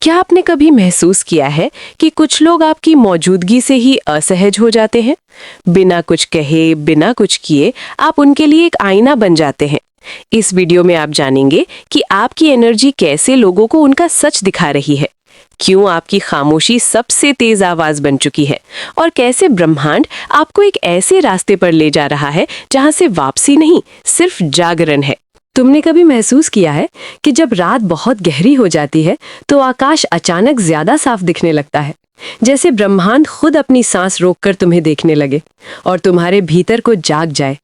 क्या आपने कभी महसूस किया है कि कुछ लोग आपकी मौजूदगी से ही असहज हो जाते हैं? बिना कुछ कहे, बिना कुछ किए आप उनके लिए एक आईना बन जाते हैं। इस वीडियो में आप जानेंगे कि आपकी एनर्जी कैसे लोगों को उनका सच दिखा रही है, क्यों आपकी खामोशी सबसे तेज आवाज बन चुकी है और कैसे ब्रह्मांड आपको एक ऐसे रास्ते पर ले जा रहा है जहां से वापसी नहीं, सिर्फ जागरण है। तुमने कभी महसूस किया है कि जब रात बहुत गहरी हो जाती है तो आकाश अचानक ज्यादा साफ दिखने लगता है, जैसे ब्रह्मांड खुद अपनी सांस रोककर तुम्हें देखने लगे और तुम्हारे भीतर को जाग जाए।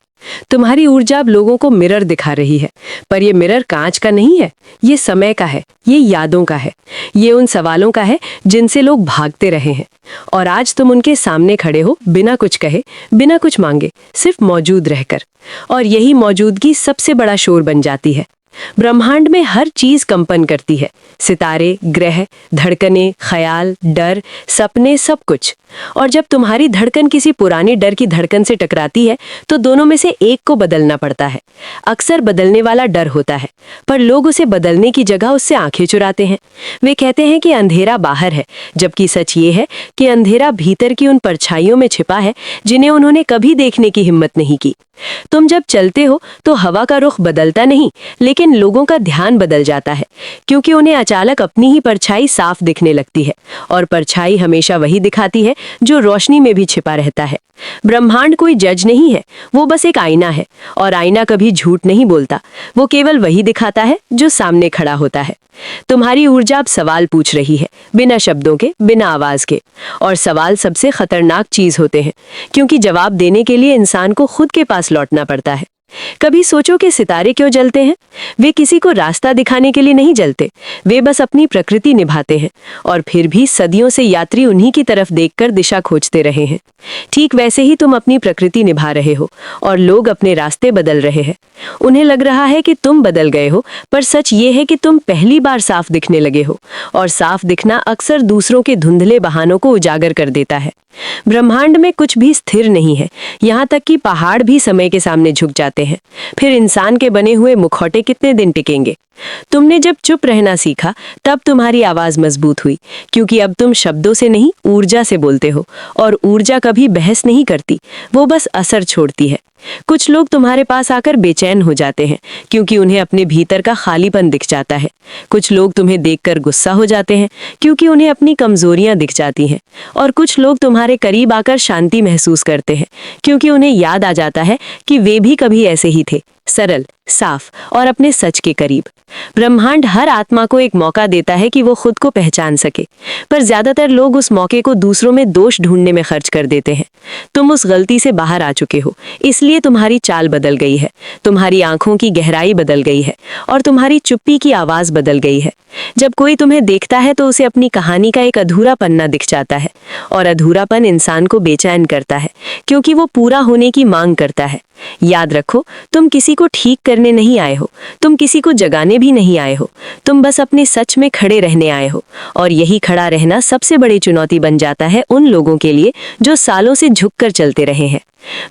तुम्हारी ऊर्जा अब लोगों को मिरर दिखा रही है, पर ये मिरर कांच का नहीं है, ये समय का है, ये यादों का है, ये उन सवालों का है जिनसे लोग भागते रहे हैं। और आज तुम उनके सामने खड़े हो, बिना कुछ कहे, बिना कुछ मांगे, सिर्फ मौजूद रहकर। और यही मौजूदगी सबसे बड़ा शोर बन जाती है। ब्रह्मांड में हर चीज कंपन करती है, सितारे, ग्रह, धड़कनें, ख्याल, डर, सपने, सब कुछ। और जब तुम्हारी धड़कन किसी पुरानी डर की धड़कन से टकराती है तो दोनों में से एक को बदलना पड़ता है। अक्सर बदलने वाला डर होता है, पर लोग उसे बदलने की जगह उससे आंखें चुराते हैं। वे कहते हैं कि अंधेरा बाहर है, जबकि सच ये है कि अंधेरा भीतर की उन परछाइयों में छिपा है जिन्हें उन्होंने कभी देखने की हिम्मत नहीं की। तुम जब चलते हो तो हवा का रुख बदलता नहीं, लेकिन लोगों का ध्यान बदल जाता है, क्योंकि उन्हें अचानक अपनी ही परछाई साफ दिखने लगती है। और परछाई हमेशा वही दिखाती है जो रोशनी में भी छिपा रहता है। ब्रह्मांड कोई जज नहीं है, वो बस एक आईना है, और आईना कभी झूठ नहीं बोलता, वो केवल वही दिखाता है जो सामने खड़ा होता है। तुम्हारी ऊर्जा अब सवाल पूछ रही है, बिना शब्दों के, बिना आवाज के। और सवाल सबसे खतरनाक चीज होते हैं, क्योंकि जवाब देने के लिए इंसान को खुद के पास लौटना पड़ता है। कभी सोचो कि सितारे क्यों जलते हैं? वे किसी को रास्ता दिखाने के लिए नहीं जलते, वे बस अपनी प्रकृति निभाते हैं। और फिर भी सदियों से यात्री उन्हीं की तरफ देखकर दिशा खोजते रहे हैं। ठीक वैसे ही तुम अपनी प्रकृति निभा रहे हो और लोग अपने रास्ते बदल रहे हैं। उन्हें लग रहा है कि तुम बदल गए हो, पर सच ये है कि तुम पहली बार साफ दिखने लगे हो। और साफ दिखना अक्सर दूसरों के धुंधले बहानों को उजागर कर देता है। ब्रह्मांड में कुछ भी स्थिर नहीं है, यहाँ तक कि पहाड़ भी समय के सामने झुक जाते हैं। फिर इंसान के बने हुए मुखौटे कितने दिन टिकेंगे? तुमने जब चुप रहना सीखा तब तुम्हारी आवाज मजबूत हुई, क्योंकि अब तुम शब्दों से नहीं, ऊर्जा से बोलते हो। और ऊर्जा कभी बहस नहीं करती, वो बस असर छोड़ती है। कुछ लोग तुम्हारे पास आकर बेचैन हो जाते हैं, क्योंकि उन्हें अपने भीतर का खालीपन दिख जाता है। कुछ लोग तुम्हें देखकर गुस्सा हो जाते हैं, क्योंकि उन्हें अपनी कमजोरियां दिख जाती हैं। और कुछ लोग तुम्हारे करीब आकर शांति महसूस करते हैं, क्योंकि उन्हें याद आ जाता है कि वे भी कभी ऐसे ही थे, सरल, साफ और अपने सच के करीब। ब्रह्मांड हर आत्मा को एक मौका देता है कि वो खुद को पहचान सके, पर ज्यादातर लोग उस मौके को दूसरों में दोष ढूंढने में खर्च कर देते हैं। तुम उस गलती से बाहर आ चुके हो, इसलिए तुम्हारी चाल बदल गई है, तुम्हारी आंखों की गहराई बदल गई है, और तुम्हारी चुप्पी की आवाज बदल गई है। जब कोई तुम्हें देखता है तो उसे अपनी कहानी का एक अधूरा पन्ना दिख जाता है, और अधूरापन इंसान को बेचैन करता है, क्योंकि वो पूरा होने की मांग करता है। याद रखो, तुम किसी को ठीक करने नहीं आए हो, तुम किसी को जगाने भी नहीं आए हो, तुम बस अपने सच में खड़े रहने आए हो। और यही खड़ा रहना सबसे बड़ी चुनौती बन जाता है उन लोगों के लिए जो सालों से झुककर चलते रहे हैं।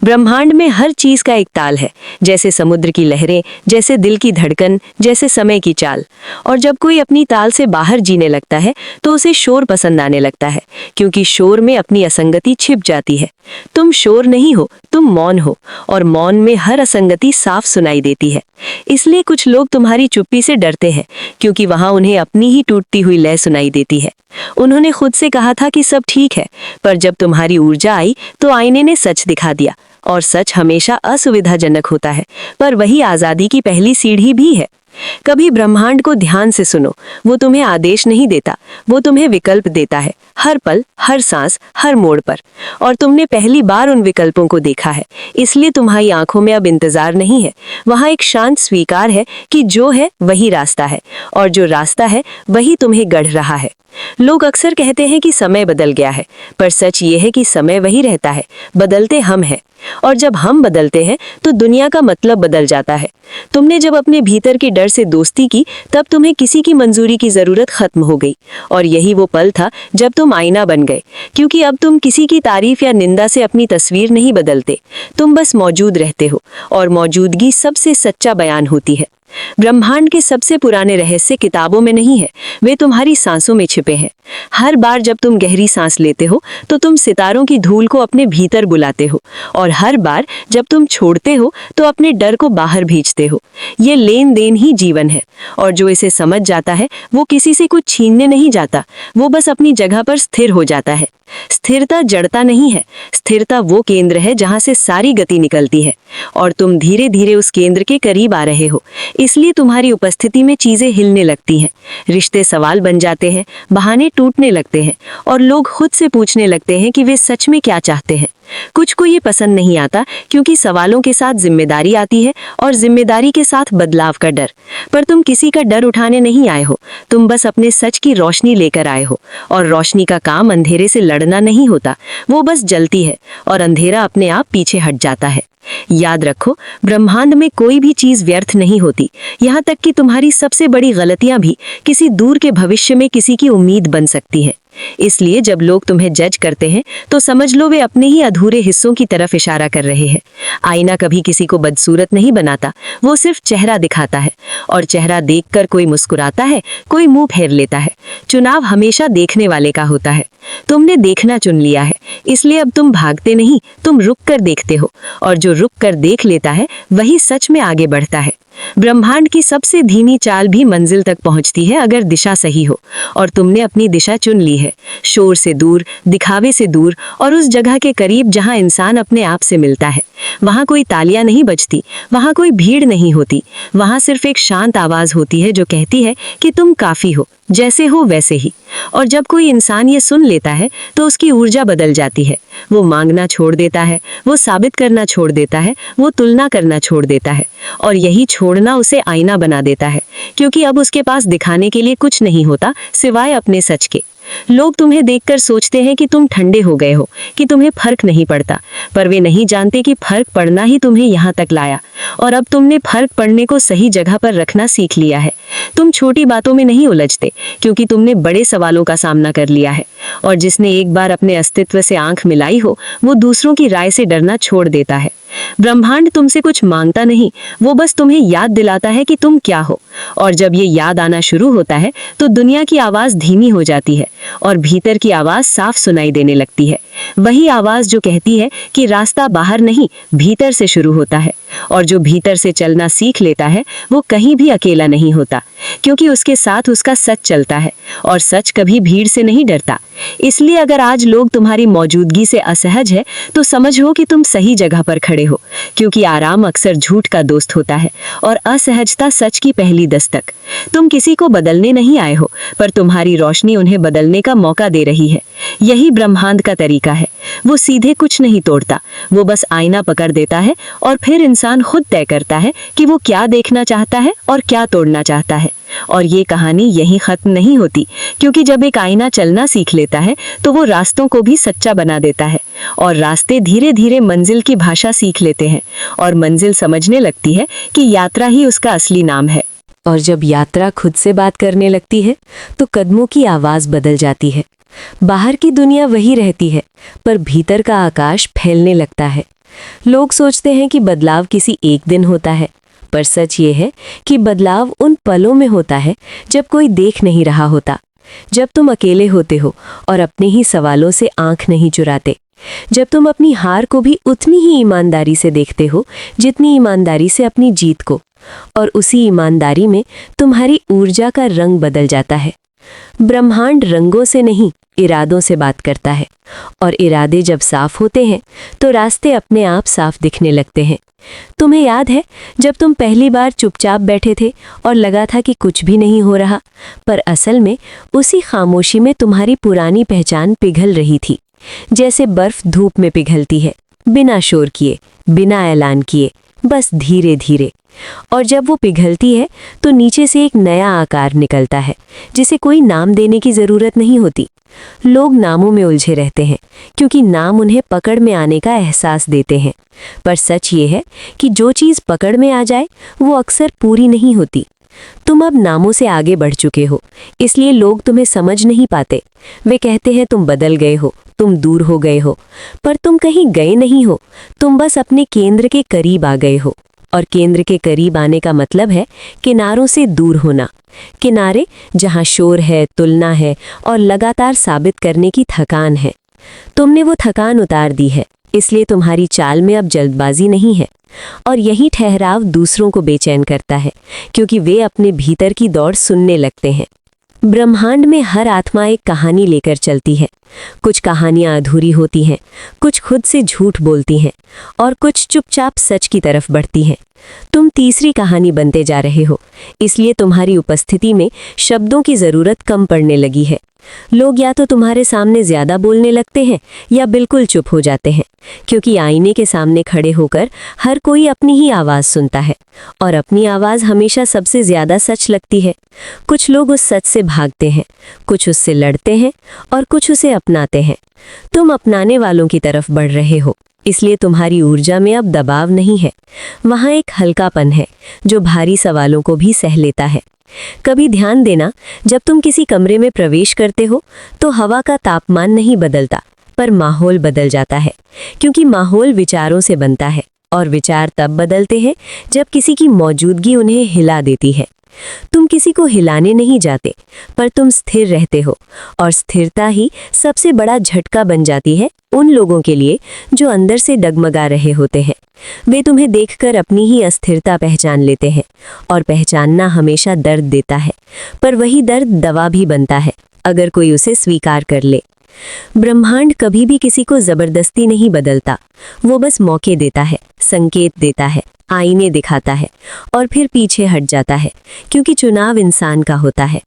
ब्रह्मांड में हर चीज का एक ताल है, जैसे समुद्र की लहरें, जैसे दिल की धड़कन, जैसे समय की चाल। और जब कोई अपनी ताल से बाहर जीने लगता है तो उसे शोर पसंद आने लगता है, क्योंकि शोर में अपनी असंगति छिप जाती है। तुम शोर नहीं हो, तुम मौन हो, और मौन में हर असंगति साफ सुनाई देती है। इसलिए कुछ लोग तुम्हारी चुप्पी से डरते हैं, क्योंकि वहां उन्हें अपनी ही टूटती हुई लय सुनाई देती है। उन्होंने खुद से कहा था कि सब ठीक है, पर जब तुम्हारी ऊर्जा आई तो आईने ने सच दिखा दिया। और सच हमेशा असुविधाजनक होता है, पर वही आजादी की पहली सीढ़ी भी है। कभी ब्रह्मांड को ध्यान से सुनो, वो तुम्हें आदेश नहीं देता, वो तुम्हें विकल्प देता है, हर पल, हर सांस, हर मोड़ पर। और तुमने पहली बार उन विकल्पों को देखा है, इसलिए तुम्हारी आंखों में अब इंतजार नहीं है, वहां एक शांत स्वीकार है कि जो है वही रास्ता है, और जो रास्ता है वही तुम्हें गढ़ रहा है। लोग अक्सर कहते हैं कि समय बदल गया है, पर सच ये है कि समय वही रहता है, बदलते हम हैं। और जब हम बदलते हैं तो दुनिया का मतलब बदल जाता है। तुमने जब अपने भीतर के डर से दोस्ती की, तब तुम्हें किसी की मंजूरी की जरूरत खत्म हो गई। और यही वो पल था जब तुम आईना बन गए, क्योंकि अब तुम किसी की तारीफ या निंदा से अपनी तस्वीर नहीं बदलते, तुम बस मौजूद रहते हो, और मौजूदगी सबसे सच्चा बयान होती है। ब्रह्मांड के सबसे पुराने रहस्य किताबों में नहीं है, वे तुम्हारी सांसों में छिपे हैं। हर बार जब तुम गहरी सांस लेते हो तो तुम सितारों की धूल को अपने भीतर बुलाते हो, और हर बार जब तुम छोड़ते हो तो अपने डर को बाहर भेजते हो। ये लेन देन ही जीवन है, और जो इसे समझ जाता है वो किसी से कुछ छीनने नहीं जाता, वो बस अपनी जगह पर स्थिर हो जाता है। स्थिरता जड़ता नहीं है, स्थिरता वो केंद्र है जहां से सारी गति निकलती है, और तुम धीरे धीरे उस केंद्र के करीब आ रहे हो। इसलिए तुम्हारी उपस्थिति में चीजें हिलने लगती हैं, रिश्ते सवाल बन जाते हैं, बहाने टूटने लगते हैं, और लोग खुद से पूछने लगते हैं कि वे सच में क्या चाहते हैं। कुछ को ये पसंद नहीं आता, क्योंकि सवालों के साथ जिम्मेदारी आती है, और जिम्मेदारी के साथ बदलाव का डर। पर तुम किसी का डर उठाने नहीं आए हो, तुम बस अपने सच की रोशनी लेकर आए हो, और रोशनी का काम अंधेरे से लड़ना नहीं होता, वो बस जलती है और अंधेरा अपने आप पीछे हट जाता है। याद रखो, ब्रह्मांड में कोई भी चीज व्यर्थ नहीं होती, यहाँ तक कि तुम्हारी सबसे बड़ी गलतियां भी किसी दूर के भविष्य में किसी की उम्मीद बन सकती है। इसलिए जब लोग तुम्हें जज करते हैं तो समझ लो वे अपने ही अधूरे हिस्सों की तरफ इशारा कर रहे हैं। आईना कभी किसी को बदसूरत नहीं बनाता, वो सिर्फ चेहरा दिखाता है, और चेहरा देखकर कोई मुस्कुराता है, कोई मुंह फेर लेता है। चुनाव हमेशा देखने वाले का होता है। तुमने देखना चुन लिया है, इसलिए अब तुम भागते नहीं, तुम रुक कर देखते हो, और जो रुक कर देख लेता है वही सच में आगे बढ़ता है। ब्रह्मांड की सबसे धीमी चाल भी मंजिल तक पहुंचती है अगर दिशा सही हो, और तुमने अपनी दिशा चुन ली है। शोर से दूर, दिखावे से दूर, और उस जगह के करीब जहां इंसान अपने आप से मिलता है। वहां कोई तालियां नहीं बजती, वहां कोई भीड़ नहीं होती, वहां सिर्फ एक शांत आवाज होती है जो कहती है कि तुम काफी हो, जैसे हो वैसे ही। और जब कोई इंसान ये सुन लेता है तो उसकी ऊर्जा बदल जाती है। वो मांगना छोड़ देता है, वो साबित करना छोड़ देता है, वो तुलना करना छोड़ देता है, और यही छोड़ना उसे आईना बना देता है, क्योंकि अब उसके पास दिखाने के लिए कुछ नहीं होता सिवाय अपने सच के। लोग तुम्हें देखकर सोचते हैं कि तुम ठंडे हो गए हो, कि तुम्हें फर्क नहीं पड़ता, पर वे नहीं जानते कि फर्क पड़ना ही तुम्हें यहाँ तक लाया, और अब तुमने फर्क पड़ने को सही जगह पर रखना सीख लिया है। तुम छोटी बातों में नहीं उलझते, क्योंकि तुमने बड़े सवालों का सामना कर लिया है, और जिसने एक बार अपने अस्तित्व से आंख मिलाई हो वो दूसरों की राय से डरना छोड़ देता है। ब्रह्मांड तुमसे कुछ मांगता नहीं, वो बस तुम्हें याद दिलाता है कि तुम क्या हो, और जब ये याद आना शुरू होता है तो दुनिया की आवाज धीमी हो जाती है और भीतर की आवाज साफ सुनाई देने लगती है। वही आवाज जो कहती है कि रास्ता बाहर नहीं, भीतर से शुरू होता है, और जो भीतर से चलना सीख लेता है वो कहीं भी अकेला नहीं होता, क्योंकि उसके साथ उसका सच चलता है, और सच कभी भीड़ से नहीं डरता। इसलिए अगर आज लोग तुम्हारी मौजूदगी से असहज है तो समझो कि तुम सही जगह पर खड़े हो, क्योंकि आराम अक्सर झूठ का दोस्त होता है, और असहजता सच की पहली दस्तक। तुम किसी को बदलने नहीं आए हो, पर तुम्हारी रोशनी उन्हें बदलने का मौका दे रही है। यही ब्रह्मांड का तरीका है। वो सीधे कुछ नहीं तोड़ता, वो बस आईना पकड़ देता है, और फिर इंसान खुद तय करता है कि वो क्या देखना चाहता है और क्या तोड़ना चाहता है। और ये कहानी यहीं खत्म नहीं होती, क्योंकि जब एक आईना चलना सीख लेता है तो वो रास्तों को भी सच्चा बना देता है, और रास्ते धीरे धीरे मंजिल की भाषा सीख लेते हैं, और मंजिल समझने लगती है कि यात्रा ही उसका असली नाम है। और जब यात्रा खुद से बात करने लगती है तो कदमों की आवाज बदल जाती है। बाहर की दुनिया वही रहती है, पर भीतर का आकाश फैलने लगता है। लोग सोचते हैं कि बदलाव किसी एक दिन होता है, पर सच ये है कि बदलाव उन पलों में होता है जब कोई देख नहीं रहा होता, जब तुम अकेले होते हो और अपने ही सवालों से आंख नहीं चुराते, जब तुम अपनी हार को भी उतनी ही ईमानदारी से देखते हो जितनी ईमानदारी से अपनी जीत को, और उसी ईमानदारी में तुम्हारी ऊर्जा का रंग बदल जाता है। ब्रह्मांड रंगों से नहीं, इरादों से बात करता है, और इरादे जब साफ होते हैं तो रास्ते अपने आप साफ दिखने लगते हैं। तुम्हें याद है जब तुम पहली बार चुपचाप बैठे थे और लगा था कि कुछ भी नहीं हो रहा, पर असल में उसी खामोशी में तुम्हारी पुरानी पहचान पिघल रही थी, जैसे बर्फ धूप में पिघलती है, बिना शोर किए, बिना ऐलान किए, बस धीरे धीरे। और जब वो पिघलती है तो नीचे से एक नया आकार निकलता है, जिसे कोई नाम देने की जरूरत नहीं होती। लोग नामों में उलझे रहते हैं, क्योंकि नाम उन्हें पकड़ में आने का एहसास देते हैं, पर सच ये है कि जो चीज़ पकड़ में आ जाए वो अक्सर पूरी नहीं होती। तुम अब नामों से आगे बढ़ चुके हो, इसलिए लोग तुम्हें समझ नहीं पाते। वे कहते हैं तुम बदल गए हो, तुम दूर हो गए हो, पर तुम कहीं गए नहीं हो, तुम बस अपने केंद्र के करीब आ गए हो। और केंद्र के करीब आने का मतलब है किनारों से दूर होना। किनारे जहां शोर है, तुलना है और लगातार साबित करने की थकान है। तुमने वो थकान उतार दी है, इसलिए तुम्हारी चाल में अब जल्दबाजी नहीं है। और यही ठहराव दूसरों को बेचैन करता है, क्योंकि वे अपने भीतर की दौड़ सुनने लगते हैं। ब्रह्मांड में हर आत्मा एक कहानी लेकर चलती है। कुछ कहानियां अधूरी होती हैं, कुछ खुद से झूठ बोलती हैं और कुछ चुपचाप सच की तरफ बढ़ती हैं। तुम तीसरी कहानी बनते जा रहे हो, इसलिए तुम्हारी उपस्थिति में शब्दों की जरूरत कम पड़ने लगी है। लोग या तो तुम्हारे सामने ज्यादा बोलने लगते हैं या बिल्कुल चुप हो जाते हैं, क्योंकि आईने के सामने खड़े होकर हर कोई अपनी ही आवाज सुनता है और अपनी आवाज हमेशा सबसे ज्यादा सच लगती है। कुछ लोग उस सच से भागते हैं, कुछ उससे लड़ते हैं और कुछ उसे अपनाते हैं। तुम अपनाने वालों की तरफ बढ़ रहे हो, इसलिए तुम्हारी ऊर्जा में अब दबाव नहीं है। वहां एक हल्कापन है जो भारी सवालों को भी सह लेता है। कभी ध्यान देना, जब तुम किसी कमरे में प्रवेश करते हो तो हवा का तापमान नहीं बदलता, पर माहौल बदल जाता है, क्योंकि माहौल विचारों से बनता है और विचार तब बदलते हैं जब किसी की मौजूदगी उन्हें हिला देती है। तुम किसी को हिलाने नहीं जाते, पर तुम स्थिर रहते हो, और स्थिरता ही सबसे बड़ा झटका बन जाती है उन लोगों के लिए जो अंदर से डगमगा रहे होते हैं। वे तुम्हें देखकर अपनी ही अस्थिरता पहचान लेते हैं, और पहचानना हमेशा दर्द देता है, पर वही दर्द दवा भी बनता है अगर कोई उसे स्वीकार कर ले। ब्रह्मांड कभी भी किसी को जबरदस्ती नहीं बदलता, वो बस मौके देता है, संकेत देता है, आईने दिखाता है और फिर पीछे हट जाता है, क्योंकि चुनाव इंसान का होता है।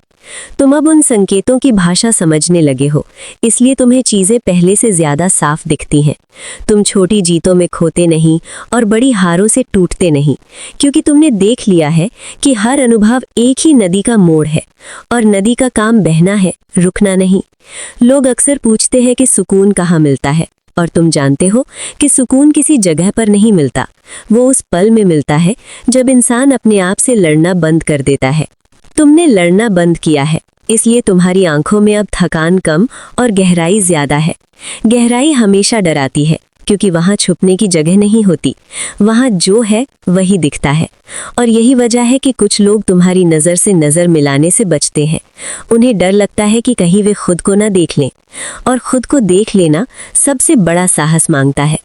तुम अब उन संकेतों की भाषा समझने लगे हो, इसलिए तुम्हें चीजें पहले से ज्यादा साफ दिखती हैं। तुम छोटी जीतों में खोते नहीं और बड़ी हारों से टूटते नहीं, क्योंकि तुमने देख लिया है कि हर अनुभव एक ही नदी का मोड़ है और नदी का काम बहना है, रुकना नहीं। लोग अक्सर पूछते हैं कि सुकून कहाँ मिलता है, और तुम जानते हो कि सुकून किसी जगह पर नहीं मिलता, वो उस पल में मिलता है जब इंसान अपने आप से लड़ना बंद कर देता है। तुमने लड़ना बंद किया है, इसलिए तुम्हारी आंखों में अब थकान कम और गहराई ज्यादा है। गहराई हमेशा डराती है, क्योंकि वहां छुपने की जगह नहीं होती, वहां जो है वही दिखता है। और यही वजह है कि कुछ लोग तुम्हारी नज़र से नज़र मिलाने से बचते हैं। उन्हें डर लगता है कि कहीं वे खुद को ना देख लें, और खुद को देख लेना सबसे बड़ा साहस मांगता है।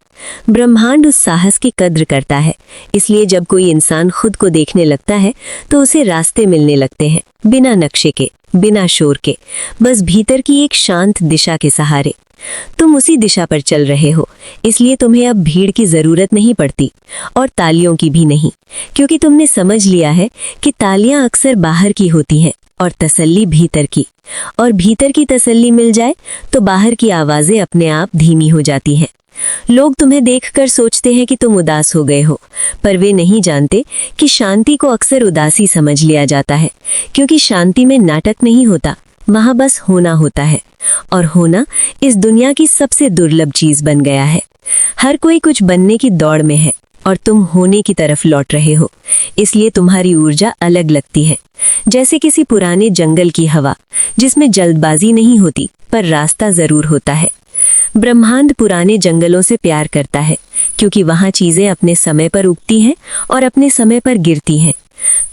ब्रह्मांड उस साहस की कद्र करता है, इसलिए जब कोई इंसान खुद को देखने लगता है तो उसे रास्ते मिलने लगते हैं, बिना नक्शे के, बिना शोर के, बस भीतर की एक शांत दिशा के सहारे। तुम उसी दिशा पर चल रहे हो, इसलिए तुम्हें अब भीड़ की जरूरत नहीं पड़ती, और तालियों की भी नहीं, क्योंकि तुमने समझ लिया है कि तालियां अक्सर बाहर की होती हैं और तसल्ली भीतर की, और भीतर की तसल्ली मिल जाए तो बाहर की आवाजें अपने आप धीमी हो जाती हैं। लोग तुम्हें देखकर सोचते हैं कि तुम उदास हो गए हो, पर वे नहीं जानते कि शांति को अक्सर उदासी समझ लिया जाता है, क्योंकि शांति में नाटक नहीं होता, वहां बस होना होता है, और होना इस दुनिया की सबसे दुर्लभ चीज बन गया है। हर कोई कुछ बनने की दौड़ में है और तुम होने की तरफ लौट रहे हो, इसलिए तुम्हारी ऊर्जा अलग लगती है, जैसे किसी पुराने जंगल की हवा, जिसमें जल्दबाजी नहीं होती पर रास्ता जरूर होता है। ब्रह्मांड पुराने जंगलों से प्यार करता है, क्योंकि वहां चीजें अपने समय पर उगती हैं और अपने समय पर गिरती हैं।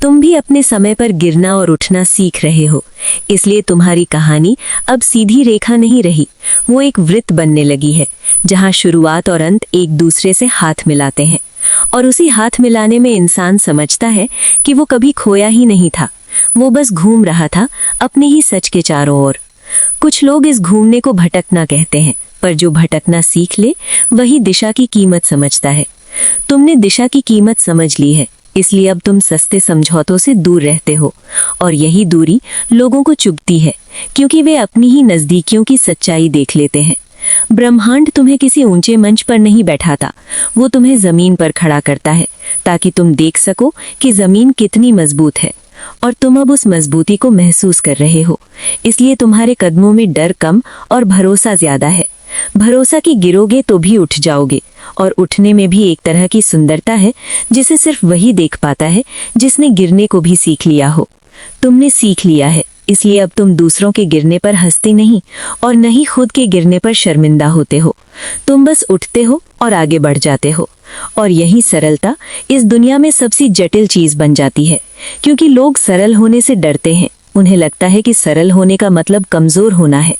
तुम भी अपने समय पर गिरना और उठना सीख रहे हो, इसलिए तुम्हारी कहानी अब सीधी रेखा नहीं रही, वो एक वृत्त बनने लगी है, जहां शुरुआत और अंत एक दूसरे से हाथ मिलाते हैं। और उसी हाथ मिलाने में इंसान समझता है कि वो कभी खोया ही नहीं था, वो बस घूम रहा था अपने ही सच के चारों ओर। कुछ लोग इस घूमने को भटकना कहते हैं, पर जो भटकना सीख ले वही दिशा की कीमत समझता है। तुमने दिशा की कीमत समझ ली है, इसलिए अब तुम सस्ते समझौतों से दूर रहते हो, और यही दूरी लोगों को चुभती है, क्योंकि वे अपनी ही नजदीकियों की सच्चाई देख लेते हैं। ब्रह्मांड तुम्हें किसी ऊंचे मंच पर नहीं बैठाता, वो तुम्हें जमीन पर खड़ा करता है, ताकि तुम देख सको कि जमीन कितनी मजबूत है, और तुम अब उस मजबूती को महसूस कर रहे हो, इसलिए तुम्हारे कदमों में डर कम और भरोसा ज्यादा है। भरोसा कि गिरोगे तो भी उठ जाओगे, और उठने में भी एक तरह की सुंदरता है जिसे सिर्फ वही देख पाता है जिसने गिरने को भी सीख लिया हो। तुमने सीख लिया है, इसलिए अब तुम दूसरों के गिरने पर हंसते नहीं और न ही खुद के गिरने पर शर्मिंदा होते हो। तुम बस उठते हो और आगे बढ़ जाते हो, और यही सरलता इस दुनिया में सबसे जटिल चीज बन जाती है, क्योंकि लोग सरल होने से डरते हैं। उन्हें लगता है कि सरल होने का मतलब कमजोर होना है,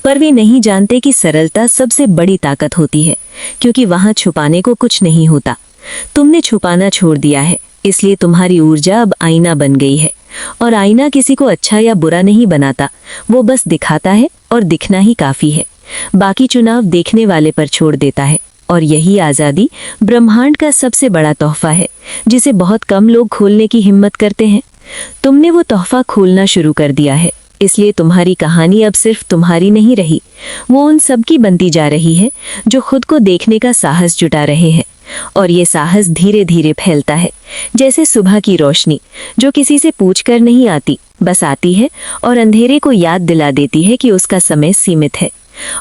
पर वे नहीं जानते कि सरलता सबसे बड़ी ताकत होती है, क्योंकि वहां छुपाने को कुछ नहीं होता। तुमने छुपाना छोड़ दिया है, इसलिए तुम्हारी ऊर्जा अब आईना बन गई है। और आईना किसी को अच्छा या बुरा नहीं बनाता, वो बस दिखाता है और दिखना ही काफी है। बाकी चुनाव देखने वाले पर छोड़ देता है। और यही आजादी ब्रह्मांड का सबसे बड़ा तोहफा है, जिसे बहुत कम लोग खोलने की हिम्मत करते हैं। तुमने वो तोहफा खोलना शुरू कर दिया है, इसलिए तुम्हारी कहानी अब सिर्फ तुम्हारी नहीं रही, वो उन सब की बनती जा रही है जो खुद को देखने का साहस जुटा रहे हैं। और ये साहस धीरे धीरे फैलता है, जैसे सुबह की रोशनी जो किसी से पूछकर नहीं आती, बस आती है और अंधेरे को याद दिला देती है कि उसका समय सीमित है।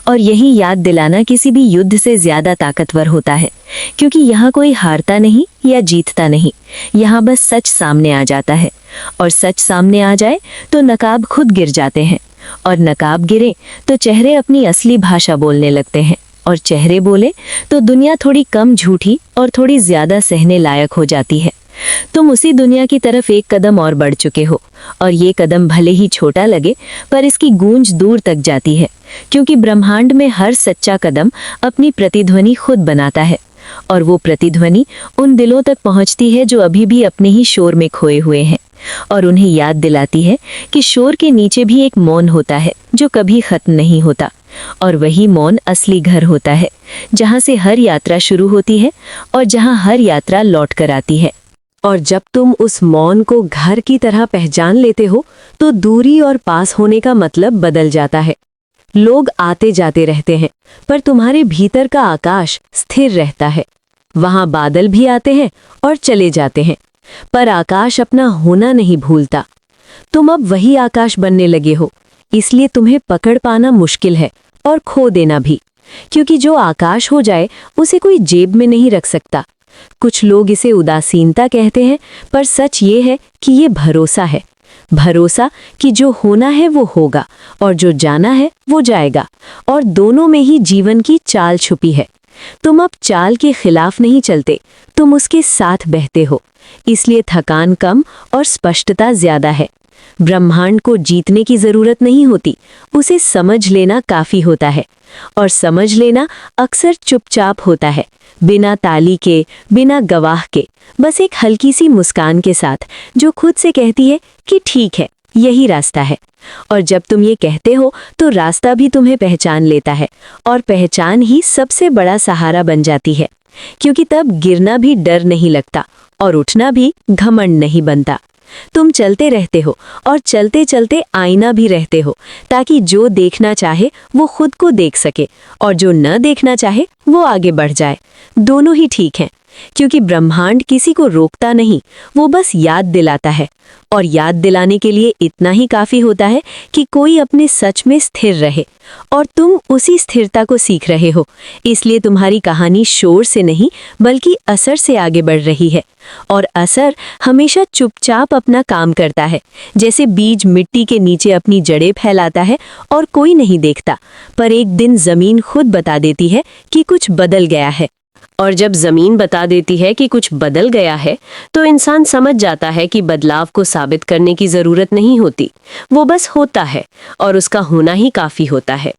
और यही याद दिलाना किसी भी युद्ध से ज्यादा ताकतवर होता है, क्योंकि यहाँ कोई हारता नहीं या जीतता नहीं, यहाँ बस सच सामने आ जाता है। और सच सामने आ जाए तो नकाब खुद गिर जाते हैं, और नकाब गिरे तो चेहरे अपनी असली भाषा बोलने लगते हैं, और चेहरे बोले तो दुनिया थोड़ी कम झूठी और थोड़ी ज्यादा सहने लायक हो जाती है। तुम उसी दुनिया की तरफ एक कदम और बढ़ चुके हो, और ये कदम भले ही छोटा लगे, पर इसकी गूंज दूर तक जाती है, क्योंकि ब्रह्मांड में हर सच्चा कदम अपनी प्रतिध्वनि खुद बनाता है। और वो प्रतिध्वनि उन दिलों तक पहुंचती है जो अभी भी अपने ही शोर में खोए हुए हैं, और उन्हें याद दिलाती है कि शोर के नीचे भी एक मौन होता है जो कभी खत्म नहीं होता। और वही मौन असली घर होता है, जहाँ से हर यात्रा शुरू होती है और जहाँ हर यात्रा लौट कर आती है। और जब तुम उस मौन को घर की तरह पहचान लेते हो, तो दूरी और पास होने का मतलब बदल जाता है। लोग आते जाते रहते हैं, पर तुम्हारे भीतर का आकाश स्थिर रहता है। वहां बादल भी आते हैं और चले जाते हैं, पर आकाश अपना होना नहीं भूलता। तुम अब वही आकाश बनने लगे हो, इसलिए तुम्हें पकड़ पाना मुश्किल है और खो देना भी, क्योंकि जो आकाश हो जाए उसे कोई जेब में नहीं रख सकता। कुछ लोग इसे उदासीनता कहते हैं, पर सच ये है कि ये भरोसा है। भरोसा कि जो होना है वो होगा, और जो जाना है वो जाएगा, और दोनों में ही जीवन की चाल छुपी है। तुम अब चाल के खिलाफ नहीं चलते, तुम उसके साथ बहते हो, इसलिए थकान कम और स्पष्टता ज्यादा है। ब्रह्मांड को जीतने की जरूरत नहीं होती, उसे समझ लेना काफी होता है। और समझ लेना अक्सर चुपचाप होता है, बिना ताली के, बिना गवाह के, बस एक हल्की सी मुस्कान के साथ, जो खुद से कहती है कि ठीक है, यही रास्ता है। और जब तुम ये कहते हो तो रास्ता भी तुम्हें पहचान लेता है, और पहचान ही सबसे बड़ा सहारा बन जाती है, क्योंकि तब गिरना भी डर नहीं लगता और उठना भी घमंड नहीं बनता। तुम चलते रहते हो और चलते चलते आईना भी रहते हो, ताकि जो देखना चाहे वो खुद को देख सके, और जो न देखना चाहे वो आगे बढ़ जाए। दोनों ही ठीक हैं, क्योंकि ब्रह्मांड किसी को रोकता नहीं, वो बस याद दिलाता है। और याद दिलाने के लिए इतना ही काफी होता है कि कोई अपने सच में स्थिर रहे, और तुम उसी स्थिरता को सीख रहे हो। इसलिए तुम्हारी कहानी शोर से नहीं बल्कि असर से आगे बढ़ रही है। और असर हमेशा चुपचाप अपना काम करता है, जैसे बीज मिट्टी के नीचे अपनी जड़ें फैलाता है और कोई नहीं देखता, पर एक दिन जमीन खुद बता देती है कि कुछ बदल गया है। और जब जमीन बता देती है कि कुछ बदल गया है, तो इंसान समझ जाता है कि बदलाव को साबित करने की जरूरत नहीं होती, वो बस होता है, और उसका होना ही काफी होता है।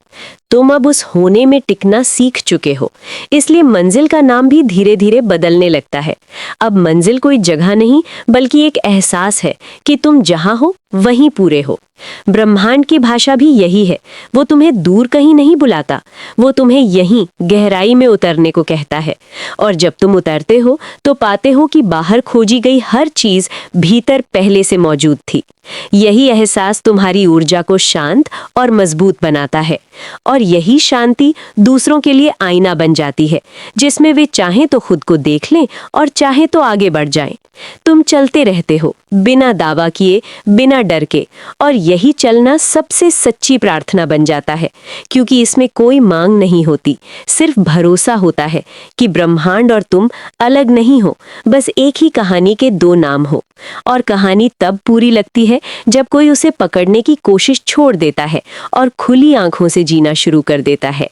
तुम अब उस होने में टिकना सीख चुके हो, इसलिए मंजिल का नाम भी धीरे धीरे बदलने लगता है। अब मंजिल कोई जगह नहीं बल्कि एक एहसास है कि तुम जहां हो वहीं पूरे हो। ब्रह्मांड की भाषा भी यही है, वो तुम्हें दूर कहीं नहीं बुलाता, वो तुम्हें यहीं गहराई में उतरने को कहता है। और जब तुम उतरते हो तो पाते हो कि बाहर खोजी गई हर चीज भीतर पहले से मौजूद थी। यही एहसास तुम्हारी ऊर्जा को शांत और मजबूत बनाता है, और यही शांति दूसरों के लिए आईना बन जाती है, जिसमें वे चाहें तो खुद को देख लें और चाहें तो आगे बढ़ जाएं। तुम चलते रहते हो बिना दावा किए, बिना डर के, और यही चलना सबसे सच्ची प्रार्थना बन जाता है, क्योंकि इसमें कोई मांग नहीं होती, सिर्फ भरोसा होता है कि ब्रह्मांड और तुम अलग नहीं हो, बस एक ही कहानी के दो नाम हो। और कहानी तब पूरी लगती है जब कोई उसे पकड़ने की कोशिश छोड़ देता है और खुली आंखों से जीना शुरू कर देता है।